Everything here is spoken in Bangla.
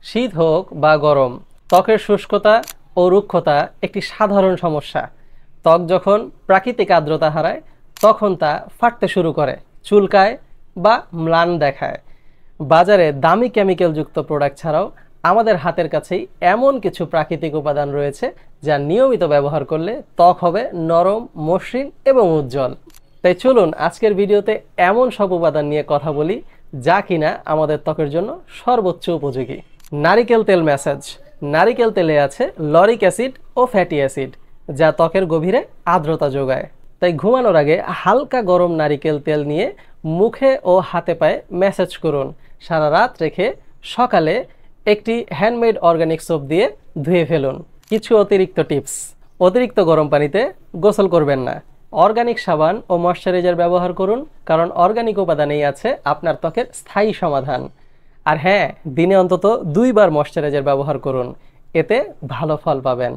শীত হোক বা গরম, ত্বকের শুষ্কতা ও রুক্ষতা একটি সাধারণ সমস্যা। ত্বক যখন প্রাকৃতিক আর্দ্রতা হারায় তখন তা ফাটতে শুরু করে, চুলকায় বা ম্লান দেখায়। বাজারে দামি কেমিক্যালযুক্ত প্রোডাক্ট ছাড়াও আমাদের হাতের কাছেই এমন কিছু প্রাকৃতিক উপাদান রয়েছে যা নিয়মিত ব্যবহার করলে ত্বক হবে নরম, মসৃণ এবং উজ্জ্বল। তাই চলুন আজকের ভিডিওতে এমন সব উপাদান নিয়ে কথা বলি যা কিনা আমাদের ত্বকের জন্য সর্বোচ্চ উপযোগী। নারিকেল তেল ম্যাসাজ। নারিকেল তেলে আছে লরিক অ্যাসিড ও ফ্যাটি অ্যাসিড, যা ত্বকের গভীরে আর্দ্রতা যোগায়। তাই ঘুমানোর আগে হালকা গরম নারিকেল তেল নিয়ে মুখে ও হাতে পায়ে ম্যাসাজ করুন। সারা রাত রেখে সকালে একটি হ্যান্ডমেড অর্গানিক সোপ দিয়ে ধুয়ে ফেলুন। কিছু অতিরিক্ত টিপস: অতিরিক্ত গরম পানিতে গোসল করবেন না। অর্গানিক সাবান ও ময়শ্চারাইজার ব্যবহার করুন, কারণ অর্গানিক উপাদানেই আছে আপনার ত্বকের স্থায়ী সমাধান। আর হ্যাঁ, দিনে অন্তত 2 বার ময়শ্চারাইজার ব্যবহার করুন, এতে ভালো ফল পাবেন।